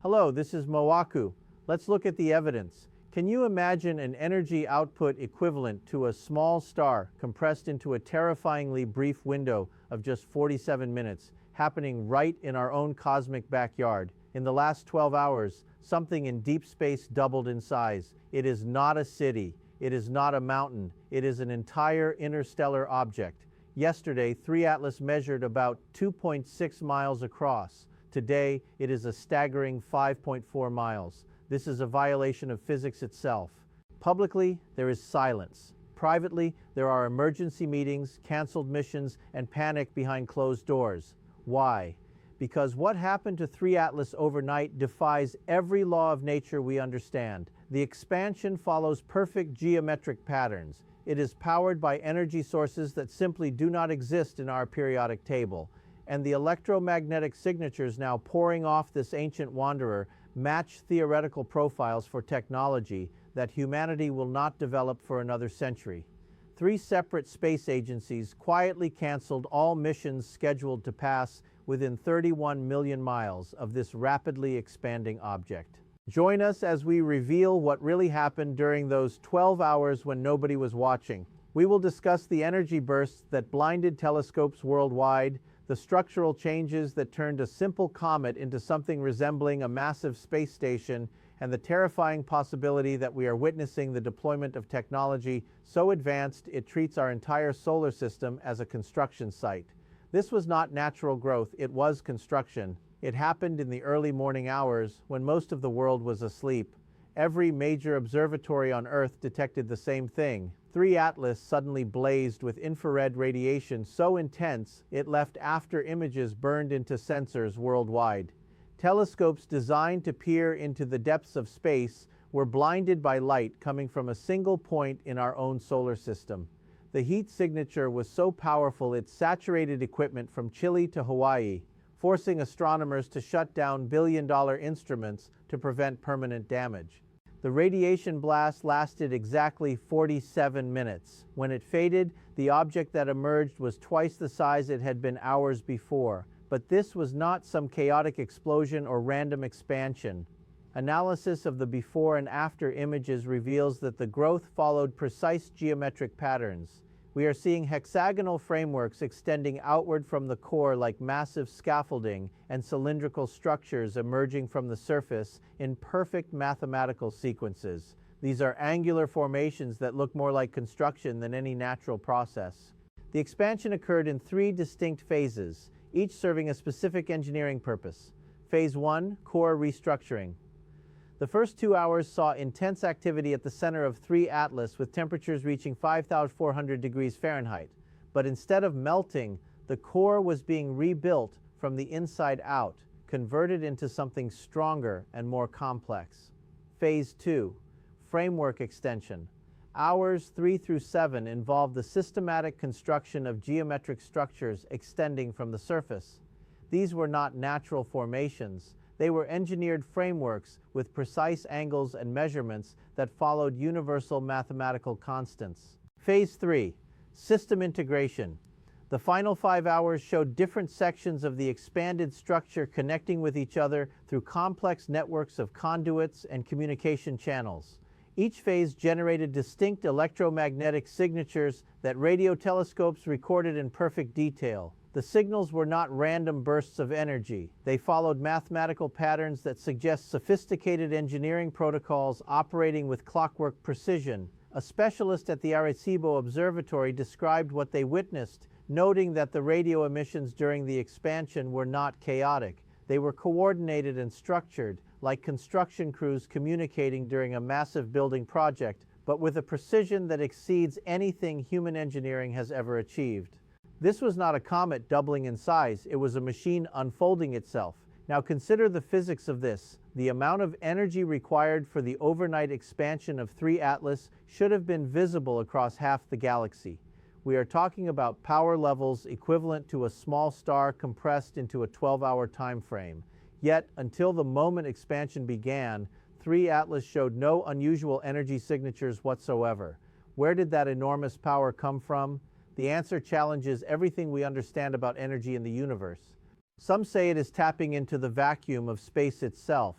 Hello, this is Moaku. Let's look at the evidence. Can you imagine an energy output equivalent to a small star compressed into a terrifyingly brief window of just 47 minutes, happening right in our own cosmic backyard? In the last 12 hours, something in deep space doubled in size. It is not a city. It is not a mountain. It is an entire interstellar object. Yesterday, 3 Atlas measured about 2.6 miles across. Today, it is a staggering 5.4 miles. This is a violation of physics itself. Publicly, there is silence. Privately, there are emergency meetings, canceled missions, and panic behind closed doors. Why? Because what happened to 3 Atlas overnight defies every law of nature we understand. The expansion follows perfect geometric patterns. It is powered by energy sources that simply do not exist in our periodic table. And the electromagnetic signatures now pouring off this ancient wanderer match theoretical profiles for technology that humanity will not develop for another century. 3 separate space agencies quietly canceled all missions scheduled to pass within 31 million miles of this rapidly expanding object. Join us as we reveal what really happened during those 12 hours when nobody was watching. We will discuss the energy bursts that blinded telescopes worldwide, the structural changes that turned a simple comet into something resembling a massive space station, and the terrifying possibility that we are witnessing the deployment of technology so advanced it treats our entire solar system as a construction site. This was not natural growth, it was construction. It happened in the early morning hours when most of the world was asleep. Every major observatory on Earth detected the same thing. 3 Atlas suddenly blazed with infrared radiation so intense it left after images burned into sensors worldwide. Telescopes designed to peer into the depths of space were blinded by light coming from a single point in our own solar system. The heat signature was so powerful it saturated equipment from Chile to Hawaii, forcing astronomers to shut down billion-dollar instruments to prevent permanent damage. The radiation blast lasted exactly 47 minutes. When it faded, the object that emerged was twice the size it had been hours before. But this was not some chaotic explosion or random expansion. Analysis of the before and after images reveals that the growth followed precise geometric patterns. We are seeing hexagonal frameworks extending outward from the core like massive scaffolding and cylindrical structures emerging from the surface in perfect mathematical sequences. These are angular formations that look more like construction than any natural process. The expansion occurred in 3 distinct phases, each serving a specific engineering purpose. Phase 1, core restructuring. The first 2 hours saw intense activity at the center of 3 Atlas with temperatures reaching 5,400 degrees Fahrenheit. But instead of melting, the core was being rebuilt from the inside out, converted into something stronger and more complex. Phase 2, framework extension. Hours 3 through 7 involved the systematic construction of geometric structures extending from the surface. These were not natural formations. They were engineered frameworks with precise angles and measurements that followed universal mathematical constants. Phase 3, system integration. The final 5 hours showed different sections of the expanded structure connecting with each other through complex networks of conduits and communication channels. Each phase generated distinct electromagnetic signatures that radio telescopes recorded in perfect detail. The signals were not random bursts of energy. They followed mathematical patterns that suggest sophisticated engineering protocols operating with clockwork precision. A specialist at the Arecibo Observatory described what they witnessed, noting that the radio emissions during the expansion were not chaotic. They were coordinated and structured, like construction crews communicating during a massive building project, but with a precision that exceeds anything human engineering has ever achieved. This was not a comet doubling in size, it was a machine unfolding itself. Now consider the physics of this. The amount of energy required for the overnight expansion of 3 Atlas should have been visible across half the galaxy. We are talking about power levels equivalent to a small star compressed into a 12-hour time frame. Yet, until the moment expansion began, 3 Atlas showed no unusual energy signatures whatsoever. Where did that enormous power come from? The answer challenges everything we understand about energy in the universe. Some say it is tapping into the vacuum of space itself.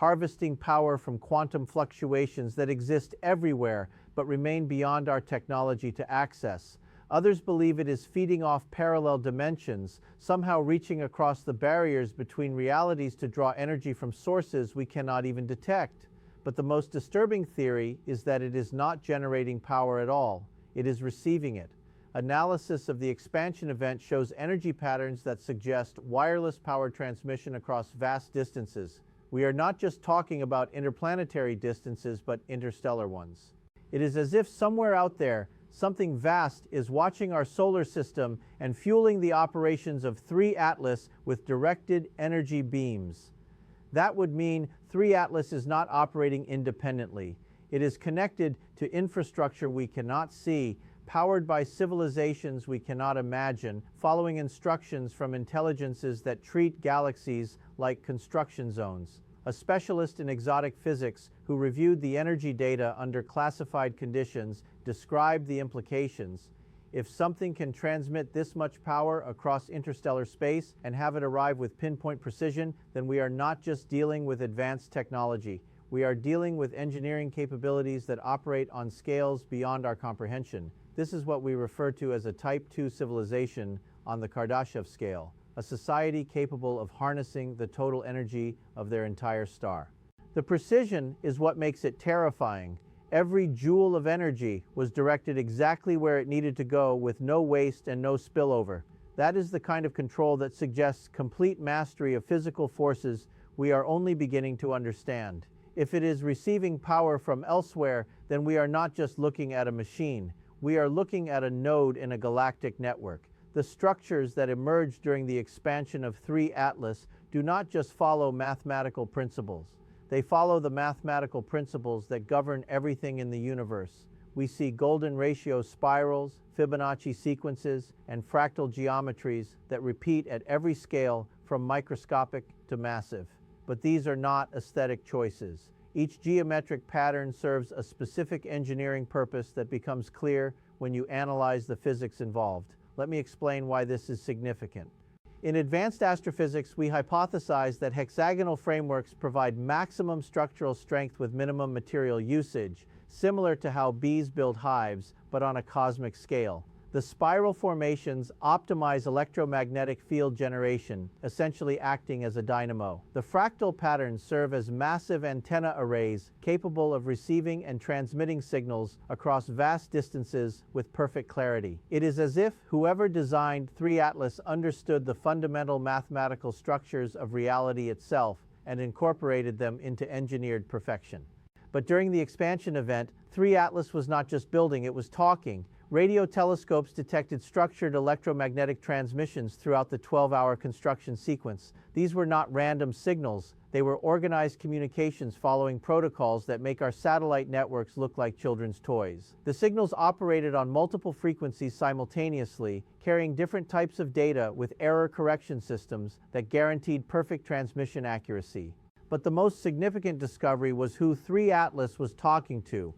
harvesting power from quantum fluctuations that exist everywhere but remain beyond our technology to access. Others believe it is feeding off parallel dimensions, somehow reaching across the barriers between realities to draw energy from sources we cannot even detect. But the most disturbing theory is that it is not generating power at all. It is receiving it. Analysis of the expansion event shows energy patterns that suggest wireless power transmission across vast distances. We are not just talking about interplanetary distances, but interstellar ones. It is as if somewhere out there, something vast is watching our solar system and fueling the operations of 3 Atlas with directed energy beams. That would mean 3 Atlas is not operating independently. It is connected to infrastructure we cannot see, powered by civilizations we cannot imagine, following instructions from intelligences that treat galaxies like construction zones. A specialist in exotic physics who reviewed the energy data under classified conditions described the implications. If something can transmit this much power across interstellar space and have it arrive with pinpoint precision, then we are not just dealing with advanced technology. We are dealing with engineering capabilities that operate on scales beyond our comprehension. This is what we refer to as a Type 2 civilization on the Kardashev scale, a society capable of harnessing the total energy of their entire star. The precision is what makes it terrifying. Every joule of energy was directed exactly where it needed to go with no waste and no spillover. That is the kind of control that suggests complete mastery of physical forces we are only beginning to understand. If it is receiving power from elsewhere, then we are not just looking at a machine. We are looking at a node in a galactic network. The structures that emerge during the expansion of 3 Atlas do not just follow mathematical principles. They follow the mathematical principles that govern everything in the universe. We see golden ratio spirals, Fibonacci sequences, and fractal geometries that repeat at every scale from microscopic to massive. But these are not aesthetic choices. Each geometric pattern serves a specific engineering purpose that becomes clear when you analyze the physics involved. Let me explain why this is significant. In advanced astrophysics, we hypothesize that hexagonal frameworks provide maximum structural strength with minimum material usage, similar to how bees build hives, but on a cosmic scale. The spiral formations optimize electromagnetic field generation, essentially acting as a dynamo. The fractal patterns serve as massive antenna arrays capable of receiving and transmitting signals across vast distances with perfect clarity. It is as if whoever designed 3 Atlas understood the fundamental mathematical structures of reality itself and incorporated them into engineered perfection. But during the expansion event, 3 Atlas was not just building, it was talking. Radio telescopes detected structured electromagnetic transmissions throughout the 12-hour construction sequence. These were not random signals. They were organized communications following protocols that make our satellite networks look like children's toys. The signals operated on multiple frequencies simultaneously, carrying different types of data with error correction systems that guaranteed perfect transmission accuracy. But the most significant discovery was who 3 Atlas was talking to.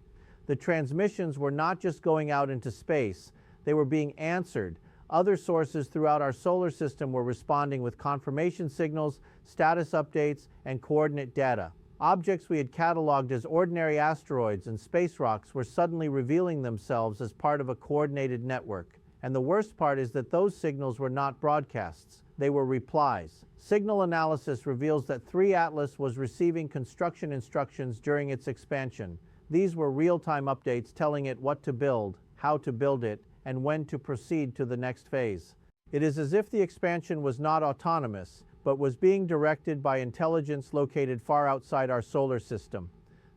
The transmissions were not just going out into space, they were being answered. Other sources throughout our solar system were responding with confirmation signals, status updates, and coordinate data. Objects we had cataloged as ordinary asteroids and space rocks were suddenly revealing themselves as part of a coordinated network. And the worst part is that those signals were not broadcasts, they were replies. Signal analysis reveals that 3 Atlas was receiving construction instructions during its expansion. These were real-time updates telling it what to build, how to build it, and when to proceed to the next phase. It is as if the expansion was not autonomous, but was being directed by intelligence located far outside our solar system.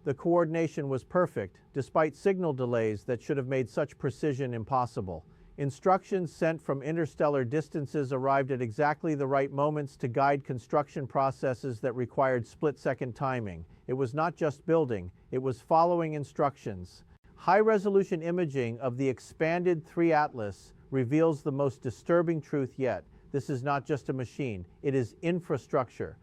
The coordination was perfect, despite signal delays that should have made such precision impossible. Instructions sent from interstellar distances arrived at exactly the right moments to guide construction processes that required split-second timing. It was not just building, it was following instructions. High-resolution imaging of the expanded 3 Atlas reveals the most disturbing truth yet. This is not just a machine, it is infrastructure.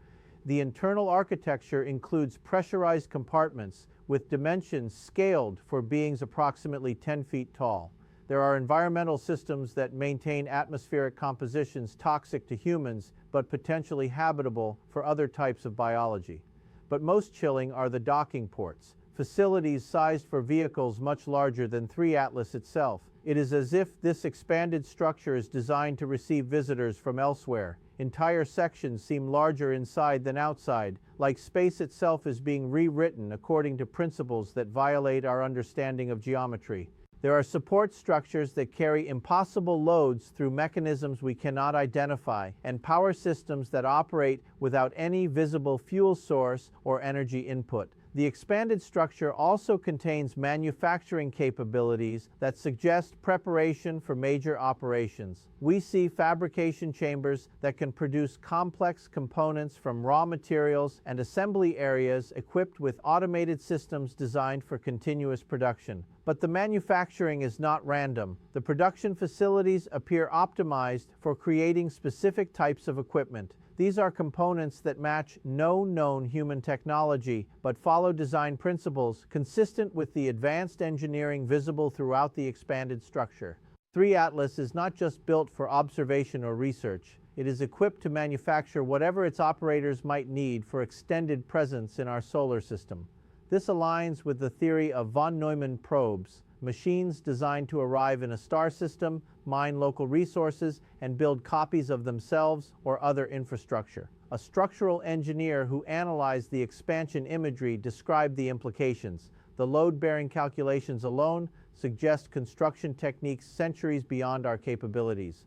The internal architecture includes pressurized compartments with dimensions scaled for beings approximately 10 feet tall. There are environmental systems that maintain atmospheric compositions toxic to humans, but potentially habitable for other types of biology. But most chilling are the docking ports, facilities sized for vehicles much larger than 3 Atlas itself. It is as if this expanded structure is designed to receive visitors from elsewhere. Entire sections seem larger inside than outside, like space itself is being rewritten according to principles that violate our understanding of geometry. There are support structures that carry impossible loads through mechanisms we cannot identify, and power systems that operate without any visible fuel source or energy input. The expanded structure also contains manufacturing capabilities that suggest preparation for major operations. We see fabrication chambers that can produce complex components from raw materials and assembly areas equipped with automated systems designed for continuous production. But the manufacturing is not random. The production facilities appear optimized for creating specific types of equipment. These are components that match no known human technology, but follow design principles consistent with the advanced engineering visible throughout the expanded structure. 3 Atlas is not just built for observation or research. It is equipped to manufacture whatever its operators might need for extended presence in our solar system. This aligns with the theory of von Neumann probes, machines designed to arrive in a star system, mine local resources, and build copies of themselves or other infrastructure. A structural engineer who analyzed the expansion imagery described the implications. The load-bearing calculations alone suggest construction techniques centuries beyond our capabilities.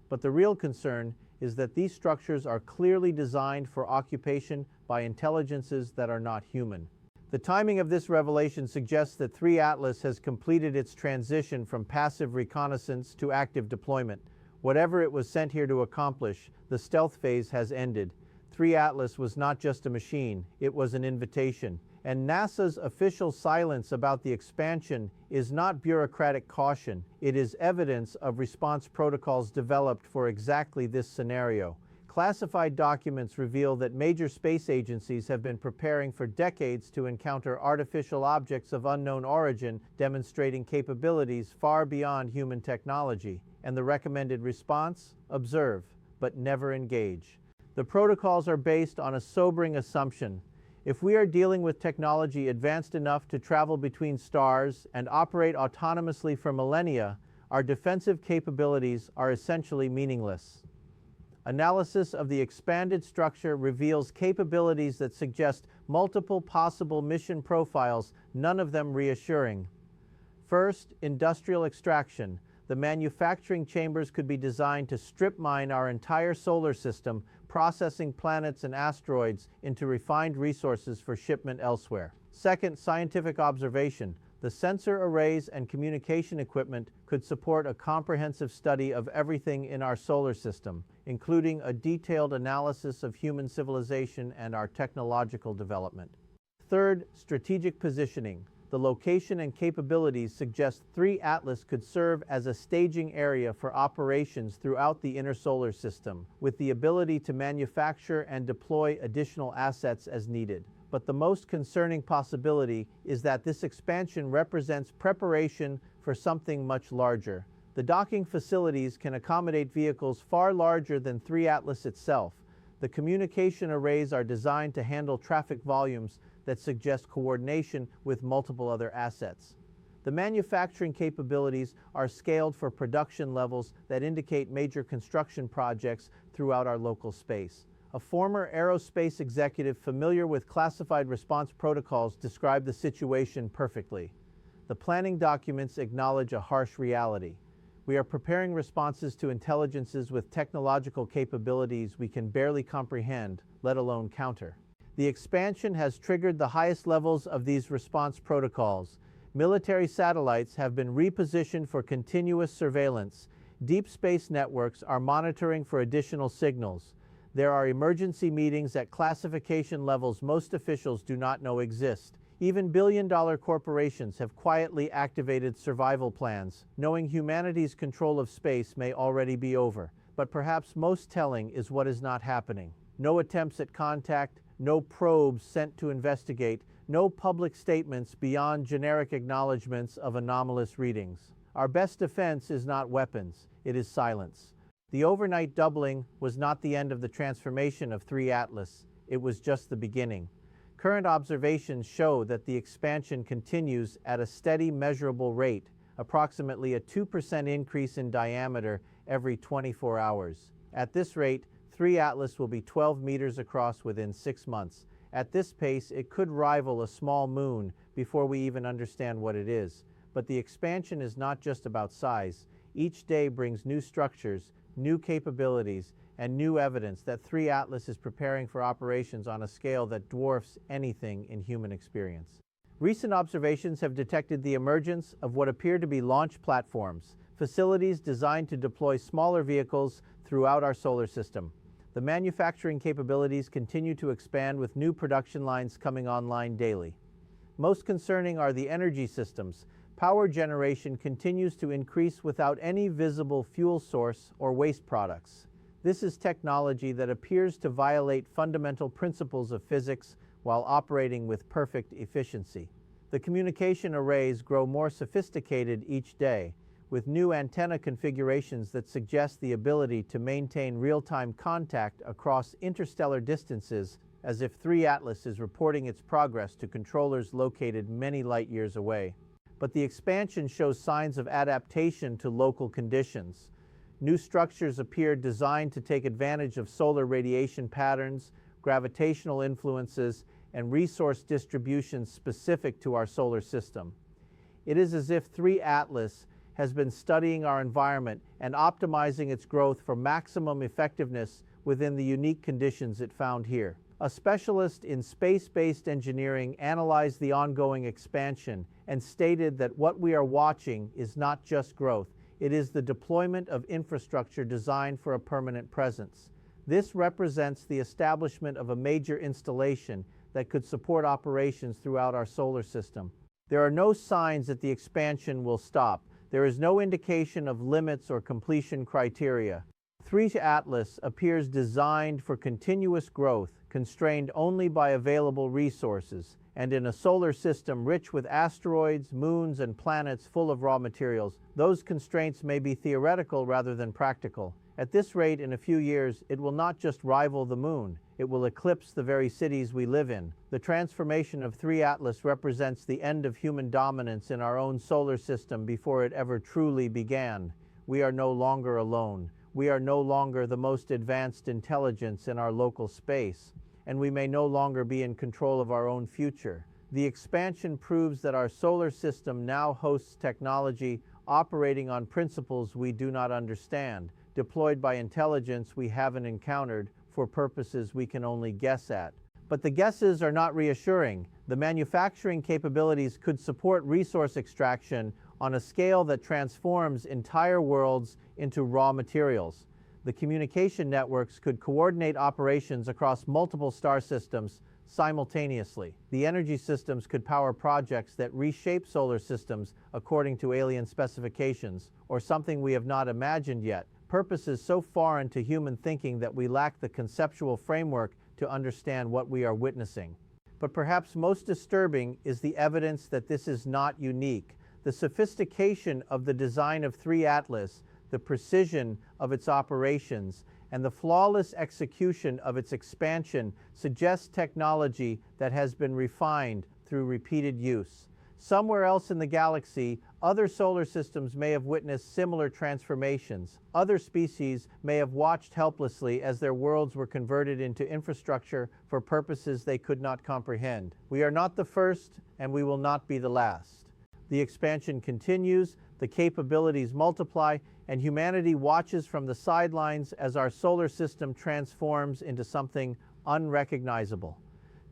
But the real concern is that these structures are clearly designed for occupation by intelligences that are not human. The timing of this revelation suggests that 3 Atlas has completed its transition from passive reconnaissance to active deployment. Whatever it was sent here to accomplish, the stealth phase has ended. 3 Atlas was not just a machine, it was an invitation. And NASA's official silence about the expansion is not bureaucratic caution. It is evidence of response protocols developed for exactly this scenario. Classified documents reveal that major space agencies have been preparing for decades to encounter artificial objects of unknown origin, demonstrating capabilities far beyond human technology. And the recommended response? Observe, but never engage. The protocols are based on a sobering assumption. If we are dealing with technology advanced enough to travel between stars and operate autonomously for millennia, our defensive capabilities are essentially meaningless. Analysis of the expanded structure reveals capabilities that suggest multiple possible mission profiles, none of them reassuring. First, industrial extraction. The manufacturing chambers could be designed to strip mine our entire solar system, processing planets and asteroids into refined resources for shipment elsewhere. Second, scientific observation. The sensor arrays and communication equipment could support a comprehensive study of everything in our solar system, including a detailed analysis of human civilization and our technological development. Third, strategic positioning. The location and capabilities suggest 3 Atlas could serve as a staging area for operations throughout the inner solar system, with the ability to manufacture and deploy additional assets as needed. But the most concerning possibility is that this expansion represents preparation for something much larger. The docking facilities can accommodate vehicles far larger than 3 Atlas itself. The communication arrays are designed to handle traffic volumes that suggest coordination with multiple other assets. The manufacturing capabilities are scaled for production levels that indicate major construction projects throughout our local space. A former aerospace executive familiar with classified response protocols described the situation perfectly. The planning documents acknowledge a harsh reality. We are preparing responses to intelligences with technological capabilities we can barely comprehend, let alone counter. The expansion has triggered the highest levels of these response protocols. Military satellites have been repositioned for continuous surveillance. Deep space networks are monitoring for additional signals. There are emergency meetings at classification levels most officials do not know exist. Even billion-dollar corporations have quietly activated survival plans, knowing humanity's control of space may already be over. But perhaps most telling is what is not happening. No attempts at contact, no probes sent to investigate, no public statements beyond generic acknowledgments of anomalous readings. Our best defense is not weapons, it is silence. The overnight doubling was not the end of the transformation of 3 Atlas, it was just the beginning. Current observations show that the expansion continues at a steady, measurable rate, approximately a 2% increase in diameter every 24 hours. At this rate, 3 Atlas will be 12 meters across within 6 months. At this pace, it could rival a small moon before we even understand what it is. But the expansion is not just about size. Each day brings new structures, new capabilities, and new evidence that 3 Atlas is preparing for operations on a scale that dwarfs anything in human experience. Recent observations have detected the emergence of what appear to be launch platforms, facilities designed to deploy smaller vehicles throughout our solar system. The manufacturing capabilities continue to expand with new production lines coming online daily. Most concerning are the energy systems. Power generation continues to increase without any visible fuel source or waste products. This is technology that appears to violate fundamental principles of physics while operating with perfect efficiency. The communication arrays grow more sophisticated each day, with new antenna configurations that suggest the ability to maintain real-time contact across interstellar distances, as if 3 Atlas is reporting its progress to controllers located many light-years away. But the expansion shows signs of adaptation to local conditions. New structures appear designed to take advantage of solar radiation patterns, gravitational influences, and resource distributions specific to our solar system. It is as if 3 Atlas has been studying our environment and optimizing its growth for maximum effectiveness within the unique conditions it found here. A specialist in space-based engineering analyzed the ongoing expansion and stated that what we are watching is not just growth, it is the deployment of infrastructure designed for a permanent presence. This represents the establishment of a major installation that could support operations throughout our solar system. There are no signs that the expansion will stop. There is no indication of limits or completion criteria. 3 Atlas appears designed for continuous growth, constrained only by available resources, and in a solar system rich with asteroids, moons, and planets full of raw materials. Those constraints may be theoretical rather than practical. At this rate, in a few years, it will not just rival the moon, it will eclipse the very cities we live in. The transformation of 3 Atlas represents the end of human dominance in our own solar system before it ever truly began. We are no longer alone. We are no longer the most advanced intelligence in our local space, and we may no longer be in control of our own future. The expansion proves that our solar system now hosts technology operating on principles we do not understand, deployed by intelligence we haven't encountered for purposes we can only guess at. But the guesses are not reassuring. The manufacturing capabilities could support resource extraction on a scale that transforms entire worlds into raw materials. The communication networks could coordinate operations across multiple star systems simultaneously. The energy systems could power projects that reshape solar systems according to alien specifications, or something we have not imagined yet, purposes so foreign to human thinking that we lack the conceptual framework to understand what we are witnessing. But perhaps most disturbing is the evidence that this is not unique. The sophistication of the design of 3 Atlas, the precision of its operations, and the flawless execution of its expansion suggests technology that has been refined through repeated use. Somewhere else in the galaxy, other solar systems may have witnessed similar transformations. Other species may have watched helplessly as their worlds were converted into infrastructure for purposes they could not comprehend. We are not the first, and we will not be the last. The expansion continues, the capabilities multiply, and humanity watches from the sidelines as our solar system transforms into something unrecognizable.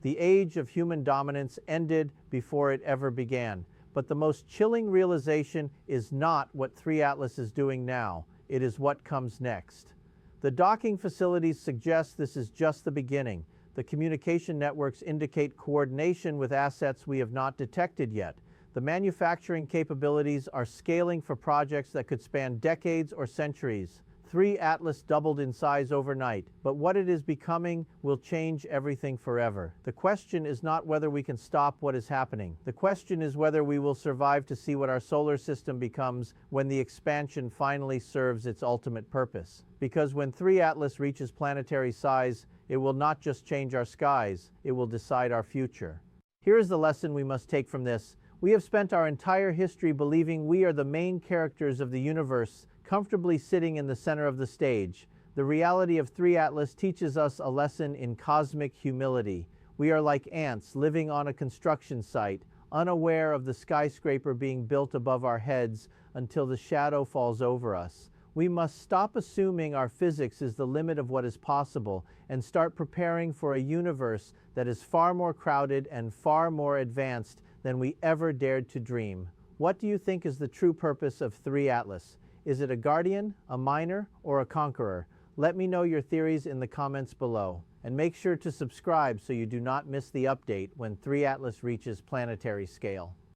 The age of human dominance ended before it ever began. But the most chilling realization is not what 3 Atlas is doing now. It is what comes next. The docking facilities suggest this is just the beginning. The communication networks indicate coordination with assets we have not detected yet. The manufacturing capabilities are scaling for projects that could span decades or centuries. 3 Atlas doubled in size overnight, but what it is becoming will change everything forever. The question is not whether we can stop what is happening. The question is whether we will survive to see what our solar system becomes when the expansion finally serves its ultimate purpose. Because when 3 Atlas reaches planetary size, It will not just change our skies, it will decide our future. Here is the lesson we must take from this. We have spent our entire history believing we are the main characters of the universe, comfortably sitting in the center of the stage. The reality of 3 Atlas teaches us a lesson in cosmic humility. We are like ants living on a construction site, unaware of the skyscraper being built above our heads until the shadow falls over us. We must stop assuming our physics is the limit of what is possible and start preparing for a universe that is far more crowded and far more advanced than we ever dared to dream. What do you think is the true purpose of 3 Atlas? Is it a guardian, a miner, or a conqueror? Let me know your theories in the comments below. And make sure to subscribe so you do not miss the update when 3 Atlas reaches planetary scale.